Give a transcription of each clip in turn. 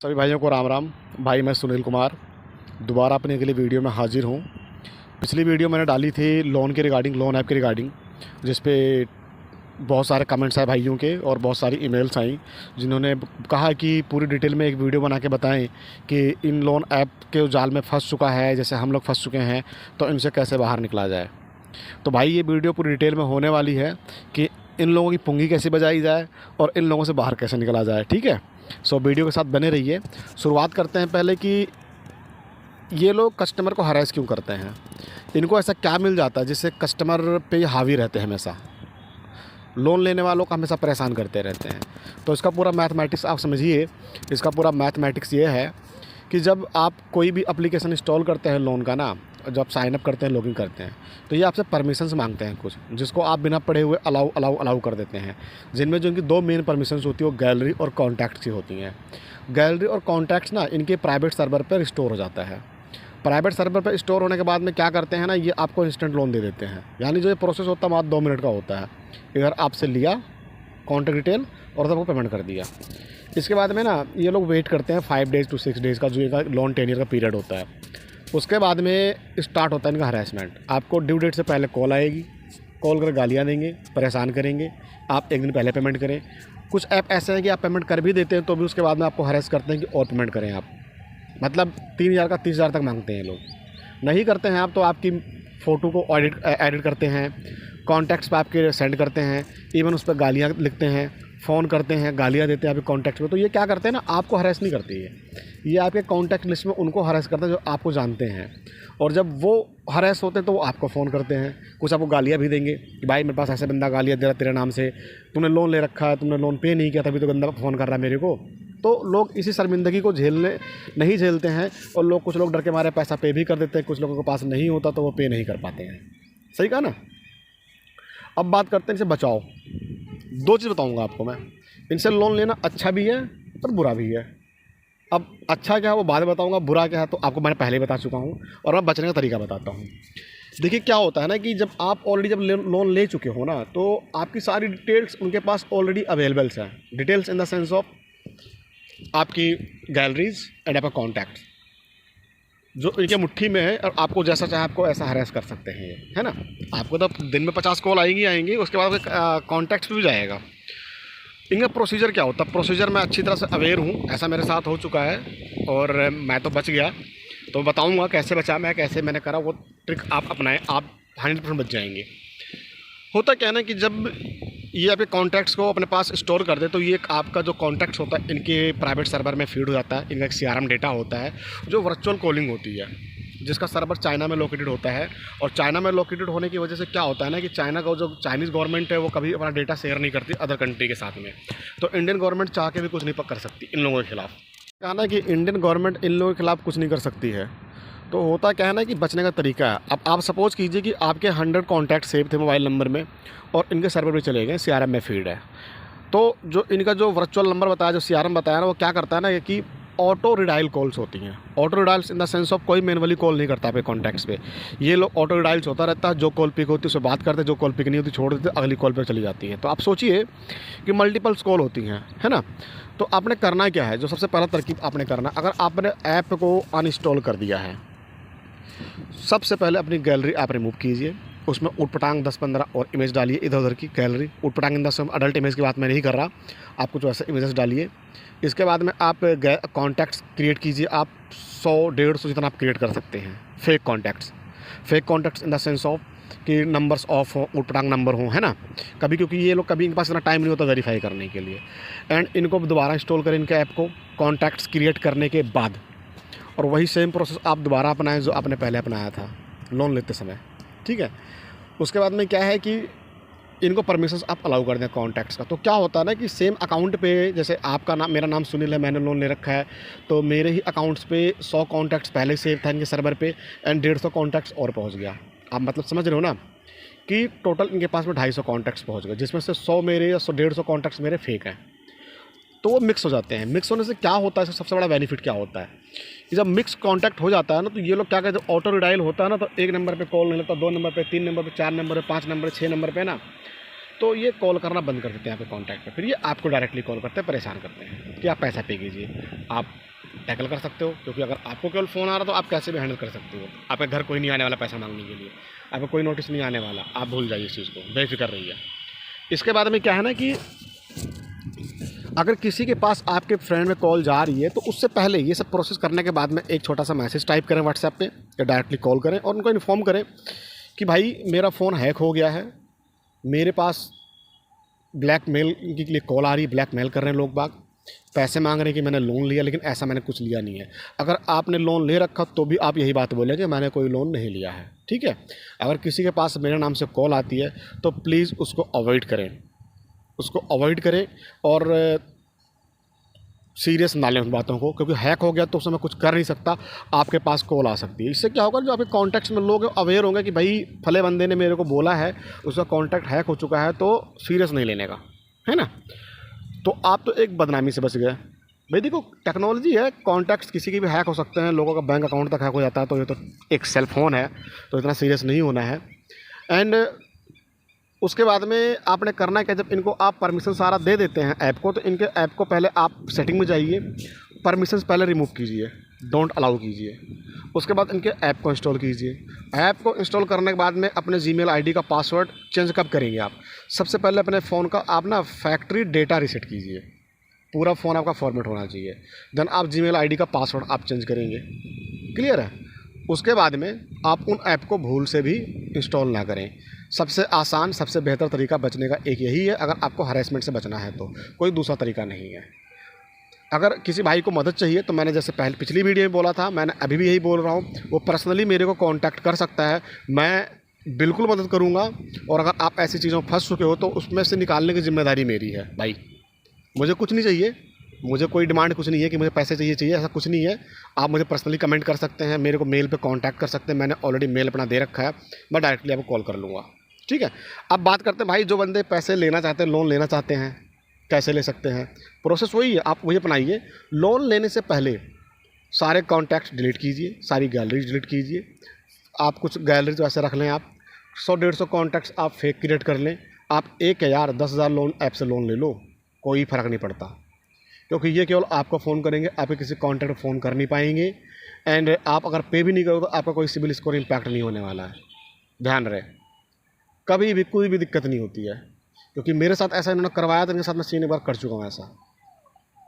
सभी भाइयों को राम राम। भाई मैं सुनील कुमार दोबारा अपने अगली वीडियो में हाजिर हूँ। पिछली वीडियो मैंने डाली थी लोन के रिगार्डिंग, लोन ऐप के रिगार्डिंग, जिस पे बहुत सारे कमेंट्स आए भाइयों के और बहुत सारी ईमेल्स आई जिन्होंने कहा कि पूरी डिटेल में एक वीडियो बना के बताएं कि इन लोन ऐप के जाल में फंस चुका है, जैसे हम लोग फंस चुके हैं, तो इनसे कैसे बाहर निकला जाए। तो भाई ये वीडियो पूरी डिटेल में होने वाली है कि इन लोगों की पुंगी कैसे बजाई जाए और इन लोगों से बाहर कैसे निकला जाए। ठीक है, सो वीडियो के साथ बने रहिए। शुरुआत करते हैं पहले कि ये लोग कस्टमर को हरास क्यों करते हैं, इनको ऐसा क्या मिल जाता है जिससे कस्टमर पे ये हावी रहते हैं, हमेशा लोन लेने वालों को हमेशा परेशान करते रहते हैं। तो इसका पूरा मैथमेटिक्स आप समझिए। इसका पूरा मैथमेटिक्स ये है कि जब आप कोई भी एप्लीकेशन इंस्टॉल करते हैं लोन का ना, जब आप साइनअप करते हैं, लॉगिन करते हैं, तो ये आपसे परमिशंस मांगते हैं कुछ, जिसको आप बिना पढ़े हुए अलाउ अलाउ अलाउ कर देते हैं। जिनमें जो इनकी दो मेन परमिशंस होती है वो गैलरी और कॉन्टैक्ट्स की होती हैं। गैलरी और कॉन्टैक्ट्स ना इनके प्राइवेट सर्वर पर स्टोर हो जाता है। प्राइवेट सर्वर पर स्टोर होने के बाद में क्या करते हैं ना, ये आपको इंस्टेंट लोन दे देते हैं। यानी जो ये प्रोसेस होता है मात्र 2 मिनट का होता है। इधर आपसे लिया कॉन्टैक्ट डिटेल और तब वो पेमेंट कर दिया। इसके बाद में ना ये लोग वेट करते हैं 5 डेज़ to 6 डेज़ का, जो इनका लोन टेन्योर का पीरियड होता है। उसके बाद में स्टार्ट होता है इनका हरासमेंट। आपको ड्यू डेट से पहले कॉल आएगी, कॉल कर गालियाँ देंगे, परेशान करेंगे, आप एक दिन पहले पेमेंट करें। कुछ ऐप ऐसे हैं कि आप पेमेंट कर भी देते हैं तो भी उसके बाद में आपको हरास करते हैं कि और पेमेंट करें आप। मतलब 3,000 का 30,000 तक मांगते हैं लोग। नहीं करते हैं आप तो आपकी फ़ोटो को एडिट करते हैं, कॉन्टैक्ट्स पे आपके सेंड करते हैं, इवन उस पर गालियाँ लिखते हैं, फ़ोन करते हैं, गालियाँ देते हैं आपके कॉन्टैक्ट में। तो ये क्या करते हैं ना, आपको हरास नहीं करती है, ये आपके कॉन्टैक्ट लिस्ट में उनको हरास करते हैं जो आपको जानते हैं। और जब वो हरास होते हैं तो वो आपको फ़ोन करते हैं, कुछ आपको गालियाँ भी देंगे कि भाई मेरे पास ऐसे बंदा गालियाँ दे रहा तेरे नाम से, तूने लोन ले रखा है, तुमने लोन पे नहीं किया, तभी तो गंदा फ़ोन कर रहा है मेरे को। तो लोग इसी शर्मिंदगी को नहीं झेलते हैं और कुछ लोग डर के मारे पैसा पे भी कर देते हैं। कुछ लोगों के पास नहीं होता तो वो पे नहीं कर पाते हैं। सही कहा ना। अब बात करते हैं इनसे बचाओ। 2 चीज़ बताऊंगा आपको मैं। इनसे लोन लेना अच्छा भी है और बुरा भी है। अब अच्छा क्या है वो बाद में बताऊंगा, बुरा क्या है तो आपको मैंने पहले ही बता चुका हूँ, और मैं बचने का तरीका बताता हूँ। देखिए क्या होता है ना कि जब आप ऑलरेडी जब लोन ले चुके हो ना, तो आपकी सारी डिटेल्स उनके पास ऑलरेडी अवेलेबल्स हैं। Details in the sense of आपकी गैलरीज एंड आपका कॉन्टैक्ट जो इनके मुट्ठी में है, और आपको जैसा चाहे आपको ऐसा हरास कर सकते हैं ये, है ना। आपको तो दिन में 50 कॉल आएंगी, उसके बाद कॉन्टैक्ट्स भी जाएगा। इनका प्रोसीजर क्या होता है, प्रोसीजर मैं अच्छी तरह से अवेयर हूँ, ऐसा मेरे साथ हो चुका है और मैं तो बच गया। तो बताऊँगा कैसे बचा मैं, कैसे मैंने करा, वो ट्रिक आप अपनाएं, आप 100% बच जाएंगे। होता क्या है ना कि जब ये आपके कॉन्टैक्ट्स को अपने पास स्टोर कर दे तो ये आपका जो कॉन्टैक्ट्स होता है इनके प्राइवेट सर्वर में फीड हो जाता है। इनका एक CRM डेटा होता है जो वर्चुअल कॉलिंग होती है, जिसका सर्वर चाइना में लोकेटेड होता है। और चाइना में लोकेटेड होने की वजह से क्या होता है ना कि चाइना का जो चाइनीज़ गवर्नमेंट है वो कभी अपना डेटा शेयर नहीं करती अदर कंट्री के साथ में। तो इंडियन गवर्नमेंट चाह के भी कुछ नहीं कर सकती इन लोगों के खिलाफ। कहा ना कि इंडियन गवर्नमेंट इन लोगों के खिलाफ कुछ नहीं कर सकती है। तो होता क्या है ना कि बचने का तरीका है। अब आप सपोज़ कीजिए कि आपके 100 contact save the mobile number में और इनके सर्वर पे चले गए, CRM में फीड है। तो जो इनका जो वर्चुअल नंबर बताया, जो CRM बताया ना, वो क्या करता है ना कि ऑटो रिडायल कॉल्स होती हैं। Auto redials in the sense of कोई मैनुअली कॉल नहीं करता आपके कॉन्टैक्ट्स पे। ये लोग ऑटो रिडायल्स होता रहता है, जो कॉल पिक होती है उससे बात करते हैं, जो कॉल पिक नहीं होती छोड़ देते, अगली कॉल पर चली जाती है। तो आप सोचिए कि मल्टीपल्स कॉल होती हैं, है ना। तो आपने करना क्या है, जो सबसे पहला तरकीब आपने करना, अगर आपने ऐप को अनइंस्टॉल कर दिया है, सबसे पहले अपनी गैलरी आप रिमूव कीजिए। उसमें उटपटांग 10-15 और इमेज डालिए, इधर उधर की गैलरी। उटपटांग in the sense adult image की बात मैं नहीं कर रहा, आपको जो ऐसे इमेजेस डालिए। इसके बाद में आप कॉन्टैक्ट्स क्रिएट कीजिए। आप 100-150 जितना आप क्रिएट कर सकते हैं fake contacts in the sense of कि नंबर्स ऑफ हो, उटपटांग नंबर हो, है ना। कभी क्योंकि ये लोग कभी इनके पास इतना टाइम नहीं होता वेरीफाई करने के लिए। एंड इनको दोबारा इंस्टॉल करें इनके ऐप को कॉन्टैक्ट्स क्रिएट करने के बाद, और वही सेम प्रोसेस आप दोबारा अपनाएं जो आपने पहले अपनाया था लोन लेते समय। ठीक है। उसके बाद में क्या है कि इनको परमिशंस आप अलाउ कर दें कॉन्टैक्ट्स का। तो क्या होता है ना कि सेम अकाउंट पे, जैसे आपका नाम, मेरा नाम सुनील है, मैंने लोन ले रखा है, तो मेरे ही अकाउंट्स पे 100 कॉन्टैक्ट्स पहले सेव था इनके सर्वर पे एंड 150 कॉन्टैक्ट्स और पहुंच गया। आप मतलब समझ रहे हो ना कि टोटल इनके पास में 250 कॉन्टैक्ट्स पहुँच गए, जिसमें से 100 मेरे या 150 कॉन्टैक्ट्स मेरे फेक हैं। तो वो मिक्स हो जाते हैं। मिक्स होने से क्या होता है, सबसे बड़ा बेनिफिट क्या होता है कि जब मिक्स कॉन्टैक्ट हो जाता है ना, तो ये लोग क्या कहते हैं, ऑटो रिडायल होता है ना, तो 1 नंबर पे कॉल नहीं लगता, 2 नंबर पे, 3 नंबर पे, 4 नंबर पे, 5 नंबर, 6 नंबर पे ना, तो ये कॉल करना बंद कर देते हैं आपके कॉन्टैक्ट पे। फिर ये आपको डायरेक्टली कॉल करते हैं, परेशान करते हैं कि आप पैसा पे कीजिए। आप टैकल कर सकते हो, क्योंकि अगर आपको केवल फ़ोन आ रहा तो आप कैसे भी हैंडल कर सकते हो। आपके घर कोई नहीं आने वाला पैसा मांगने के लिए, आपको कोई नोटिस नहीं आने वाला, आप भूल जाइए इस चीज़ को, बेफिक्र रहिए। इसके बाद में क्या है ना कि अगर किसी के पास आपके फ्रेंड में कॉल जा रही है तो उससे पहले ये सब प्रोसेस करने के बाद में एक छोटा सा मैसेज टाइप करें व्हाट्सएप पे या डायरेक्टली कॉल करें और उनको इन्फॉर्म करें कि भाई मेरा फ़ोन हैक हो गया है, मेरे पास ब्लैकमेल के लिए कॉल आ रही है, ब्लैकमेल कर रहे हैं लोग बाग, पैसे मांग रहे हैं कि मैंने लोन लिया, लेकिन ऐसा मैंने कुछ लिया नहीं है। अगर आपने लोन ले रखा तो भी आप यही बात बोलेंगे मैंने कोई लोन नहीं लिया है, ठीक है। अगर किसी के पास मेरे नाम से कॉल आती है तो प्लीज़ उसको अवॉइड करें, और सीरियस ना लें उन बातों को, क्योंकि हैक हो गया तो उसमें कुछ कर नहीं सकता, आपके पास कॉल आ सकती है। इससे क्या होगा, जो आपके कॉन्टैक्ट्स में लोग अवेयर होंगे कि भाई फले बंदे ने मेरे को बोला है, उसका कॉन्टैक्ट हैक हो चुका है, तो सीरियस नहीं लेने का, है ना। तो आप तो एक बदनामी से बच गए भाई। देखो टेक्नोलॉजी है, कॉन्टैक्ट्स किसी के भी हैक हो सकते हैं, लोगों का बैंक अकाउंट तक हैक हो जाता है, तो ये तो एक सेल फ़ोन है, तो इतना सीरियस नहीं होना है। एंड उसके बाद में आपने करना है कि जब इनको आप परमिशन सारा दे देते हैं ऐप को, तो इनके ऐप को पहले आप सेटिंग में जाइए, परमिशंस पहले रिमूव कीजिए, डोंट अलाउ कीजिए। उसके बाद इनके ऐप को इंस्टॉल कीजिए। ऐप को इंस्टॉल करने के बाद में अपने जीमेल आईडी का पासवर्ड चेंज कब करेंगे आप, सबसे पहले अपने फ़ोन का आप ना फैक्ट्री डेटा रीसेट कीजिए, पूरा फ़ोन आपका फॉर्मेट होना चाहिए। देन आप जीमेल आईडी का पासवर्ड आप चेंज करेंगे, क्लियर है। उसके बाद में आप उन ऐप को भूल से भी इंस्टॉल ना करें। सबसे आसान, सबसे बेहतर तरीका बचने का एक यही है, अगर आपको हरेसमेंट से बचना है तो कोई दूसरा तरीका नहीं है। अगर किसी भाई को मदद चाहिए तो मैंने जैसे पिछली वीडियो में बोला था, मैंने अभी भी यही बोल रहा हूँ, वो पर्सनली मेरे को कांटेक्ट कर सकता है, मैं बिल्कुल मदद करूँगा। और अगर आप ऐसी चीज़ों में फंस चुके हो तो उसमें से निकालने की जिम्मेदारी मेरी है भाई। मुझे कुछ नहीं चाहिए, मुझे कोई डिमांड कुछ नहीं है कि मुझे पैसे चाहिए, ऐसा कुछ नहीं है। आप मुझे पर्सनली कमेंट कर सकते हैं, मेरे को मेल पे कांटेक्ट कर सकते हैं, मैंने ऑलरेडी मेल अपना दे रखा है, मैं डायरेक्टली आपको कॉल कर लूँगा, ठीक है। अब बात करते हैं भाई, जो बंदे पैसे लेना चाहते हैं, लोन लेना चाहते हैं, कैसे ले सकते हैं। प्रोसेस वही है, आप वही अपनाइए। लोन लेने से पहले सारे कॉन्टैक्ट्स डिलीट कीजिए, सारी गैलरीज डिलीट कीजिए। आप कुछ गैलरीज वैसे रख लें, आप 100-150 कॉन्टैक्ट्स आप फेक क्रिएट कर लें। आप 1,000 10,000 लोन ऐप से लोन ले लो, कोई फ़र्क नहीं पड़ता, क्योंकि ये केवल आपको फ़ोन करेंगे, आपके किसी कॉन्टैक्ट को फ़ोन कर नहीं पाएंगे। एंड आप अगर पे भी नहीं करोगे तो आपका कोई सिबिल स्कोर इम्पैक्ट नहीं होने वाला है, ध्यान रहे। कभी भी कोई भी दिक्कत नहीं होती है, क्योंकि मेरे साथ ऐसा इन्होंने करवाया था, इनके साथ मैं 3 बार कर चुका हूँ ऐसा।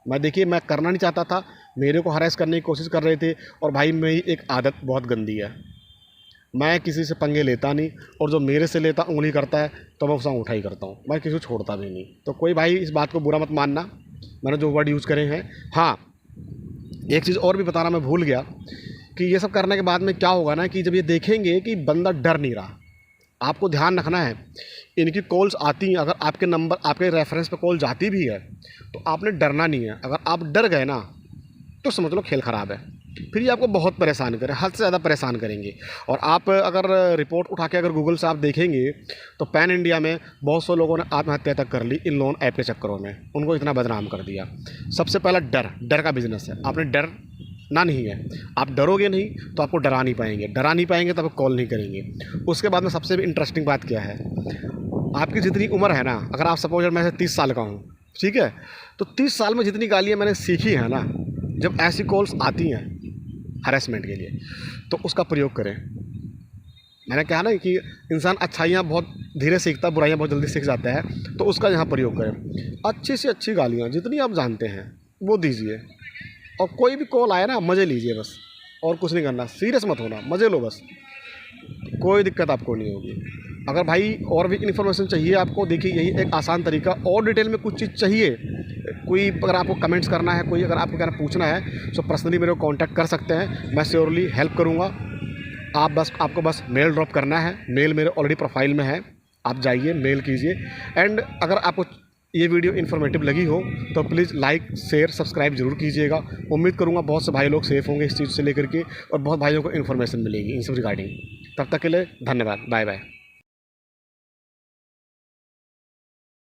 मैं देखिए, मैं करना नहीं चाहता था, मेरे को हरेस करने की कोशिश कर रहे थे, और भाई मेरी एक आदत बहुत गंदी है, मैं किसी से पंगे लेता नहीं, और जो मेरे से लेता उंगली करता है तो मैं उसे उठा ही करता हूँ, मैं किसी को छोड़ता भी नहीं। तो कोई भाई इस बात को बुरा मत मानना, मैंने जो वर्ड यूज़ करे हैं। हाँ, एक चीज़ और भी बताना मैं भूल गया कि ये सब करने के बाद में क्या होगा ना, कि जब ये देखेंगे कि बंदा डर नहीं रहा, आपको ध्यान रखना है, इनकी कॉल्स आती हैं, अगर आपके नंबर, आपके रेफरेंस पे कॉल जाती भी है तो आपने डरना नहीं है। अगर आप डर गए ना तो समझ लो खेल ख़राब है, फिर ये आपको बहुत परेशान करें, हद से ज़्यादा परेशान करेंगे। और आप अगर रिपोर्ट उठा के अगर गूगल से आप देखेंगे तो पैन इंडिया में बहुत से लोगों ने आत्महत्या तक कर ली इन लोन ऐप के चक्करों में, उनको इतना बदनाम कर दिया। सबसे पहला डर का बिजनेस है, आपने डर ना नहीं है, आप डरोगे नहीं तो आपको डरा नहीं पाएंगे तो आपको कॉल नहीं करेंगे। उसके बाद में सबसे इंटरेस्टिंग बात क्या है, आपकी जितनी उम्र है ना, अगर आप सपोज मैं 30 साल का हूँ, ठीक है, तो 30 साल में जितनी गालियाँ मैंने सीखी है ना, जब ऐसी कॉल्स आती हैं हरेसमेंट के लिए तो उसका प्रयोग करें। मैंने कहा ना कि इंसान अच्छाइयाँ बहुत धीरे सीखता है, बुराइयाँ बहुत जल्दी सीख जाता है, तो उसका यहाँ प्रयोग करें। अच्छी से अच्छी गालियाँ जितनी आप जानते हैं वो दीजिए, और कोई भी कॉल आए ना मज़े लीजिए बस, और कुछ नहीं करना, सीरियस मत होना, मज़े लो बस, कोई दिक्कत आपको नहीं होगी। अगर भाई और भी इन्फॉर्मेशन चाहिए आपको, देखिए यही एक आसान तरीका, और डिटेल में कुछ चीज़ चाहिए, कोई अगर आपको कमेंट्स करना है, कोई अगर आपको क्या पूछना है तो पर्सनली मेरे को कांटेक्ट कर सकते हैं, मैं श्योरली हेल्प करूँगा। आपको बस मेल ड्रॉप करना है, मेल मेरे ऑलरेडी प्रोफाइल में है, आप जाइए मेल कीजिए। एंड अगर आपको ये वीडियो इन्फॉर्मेटिव लगी हो तो प्लीज़ लाइक शेयर सब्सक्राइब ज़रूर कीजिएगा। उम्मीद करूँगा बहुत से भाई लोग सेफ़ होंगे इस चीज़ से लेकर के, और बहुत भाइयों को इन्फॉर्मेशन मिलेगी इन सब रिगार्डिंग। तब तक के लिए धन्यवाद, बाय बाय।